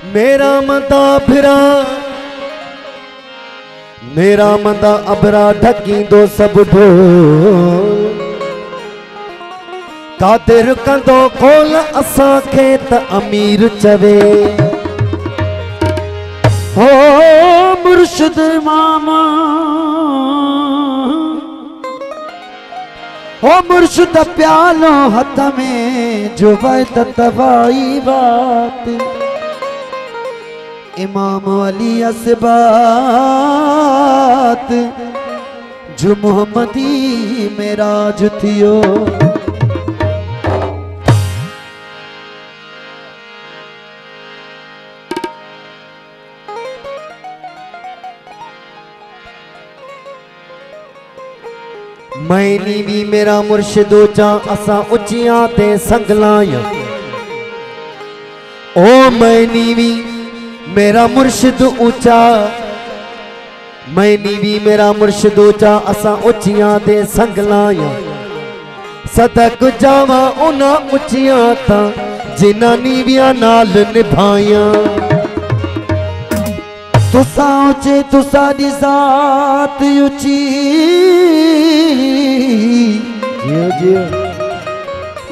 मेरा मंदा फिरा मेरा मंदा अबरा ढकी दो सब ढोल कादिर कंदो खोल असा खेत अमीर चवे हो मुर्शिद मामा हो मुर्शिद प्यालो हथ में जो वैत तवाई बात इमाम अली असबात जो मोहम्मदी मेराज थियो मैनी भी मेरा मुर्शिद ऊंचा असा उचिया ते संगलाया ओ मैनी भी मेरा मुर्शिद ऊंचा मैनी भी मेरा मुर्शिद ऊंचा असा उचिया ते संगलाया सदक जावा उना उचिया ता जिन्ना नीविया नाल निभाया तुसा उचे तुसा दी जात उची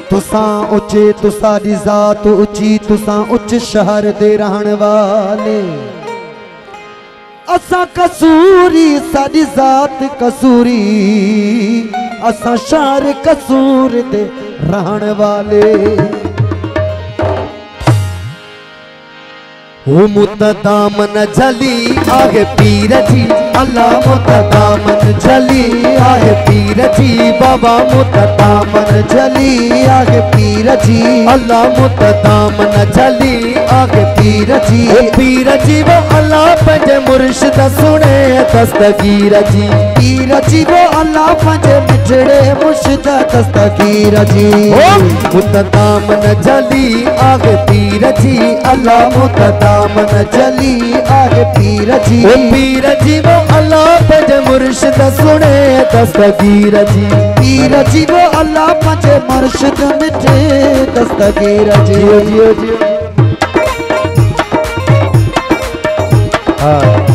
तुसा उचे तुसा दी जात उची तुसा उच्च शहर दे रहन वाले असा कसूरी साडी जात कसूरी असा शहर कसूर दे रहन वाले वो मुतदामन जली आगे पीर जी अल्लाह मुतदामन जली आगे पीर जी बाबा मुतदामन जली आगे पीर जी अल्लाह मुतदामन जली आगे पीर जी वो अल्लाह पंजे मुर्शिद सुने दस्तगीर जी पीर जी वो अल्लाह पंजे मिठड़े मुर्शिद दस्तगीर जी ओ मुतदामन जली आगे पीर जी अल्लाह मुतदामन जली आगे पीर जी वो अल्लाह पंजे मुर्शिद सुने दस्तगीर जी पीर जी वो अल्लाह पंजे मुर्शिद मिठे दस्तगीर जी जियो जियो हाँ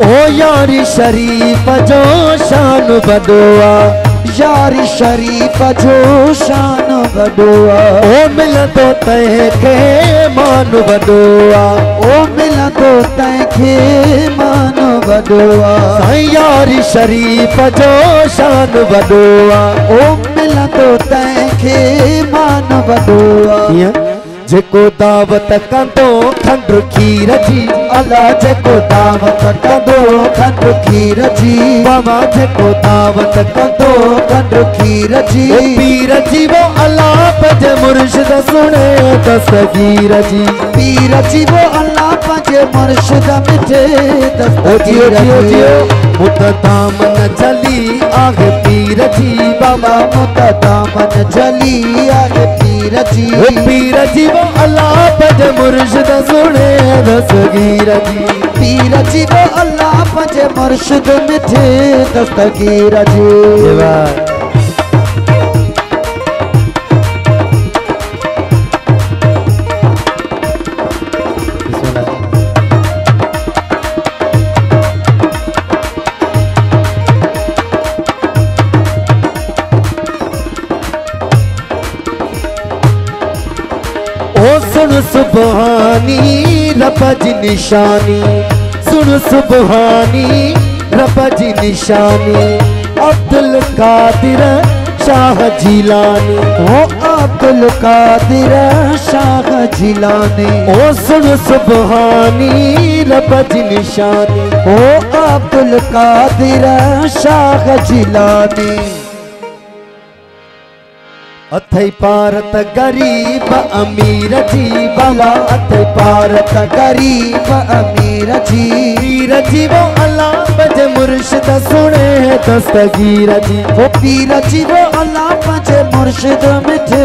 ओ यारी शरीफ जो शान बदुआ यारी शरीफ जो शान बदुआ ओ मिल तो तय के मान बदुआ ओ मिल तो तय के मान बदुआ यारी शरीफ जो शान बदुआ ओ मिल तो तय के मान बदुआ जेको दावत कंदो खंड खीर जी अल्लाह जेको दावत कंदो खंड खीर जी बाबा जेको दावत कंदो खंड खीर जी पीर जी वो अल्लाह पंजे मुर्शिद सुने दस्तगीर जी पीर जी वो अल्लाह पंजे मुर्शिद मिठे दस्तगीर जी मुतदामन जली आगे पीर जी बाबा मुतदामन जली आगे पीर जी वो अल्लाह पंजे मुर्शिद सुने दस्तगीर जी पीर जी वो अल्लाह पंजे मुर्शिद मिठे दस्तगीर जी सुन सुबहानी रब जी निशानी सुन सुबहानी रब जी निशानी अब्दुल कादिर शाह जिलानी ओ अब्दुल कादिर शाह जिलानी ओ सुन सुबहानी रब जी निशानी ओ अब्दुल कादिर शाह जिलानी अथई पारत गरीब अमीर जी बाबा अथई पारत गरीब अमीर जी पीर जी वो अल्लाह पंजे मुर्शिद सुने दस्तगीर जी वो पीर जी वो अल्लाह पंजे मुर्शिद मिठे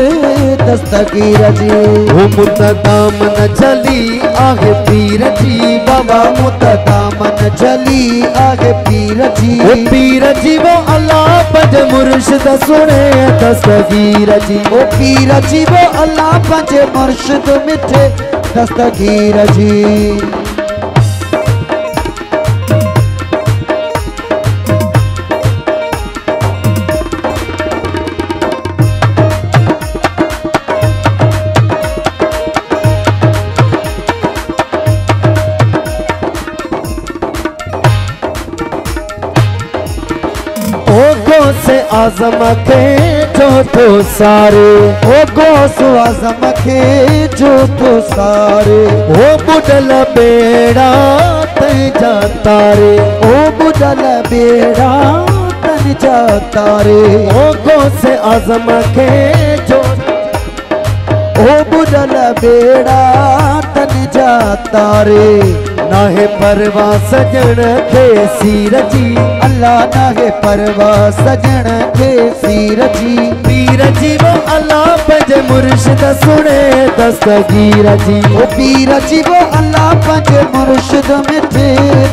दस्तगीर जी। ओ मुतदामन जली आगे पीर जी बाबा मुतदामन जली आगे पीर जी। ओ पीर जी वो अल्लाह पंज मुर्शिद सुने दस्तगीर जी। ओ पीर जी वो अल्लाह पंजे मुर्शिद मिठे दस्तगीर जी। से आजम के जो तो सारे ओ गौस आजम के जो तो सारे। ओ बुडल बेड़ा तय जाता रे ओ बुडल बेड़ा तन जाता रे। ओ गौस आजम के जो ओ बुडल बेड़ा तन जाता रे। नाहे परवा सजन के सीर जी अल्लाह नाहे परवा सजन के सीर जी। पीर जी वो अल्लाह पंज मुर्शिद सुने दस्तगीर जी। ओ पीर जी वो अल्लाह पंज मुर्शिद मिठे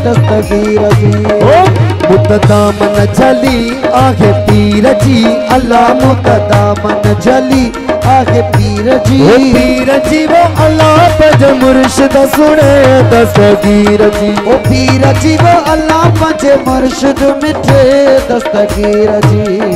दस्तगीर जी। ओ मुतदामन जली आगे पीर जी अल्लाह मुतदामन जली आगे पीर जी। ओ पीर जी वो अल्लाह पंज मुर्शिद सुने दस्तगीर जी। ओ पीर जी वो अल्लाह पंज मुर्शिद मिठे दस्तगीर जी।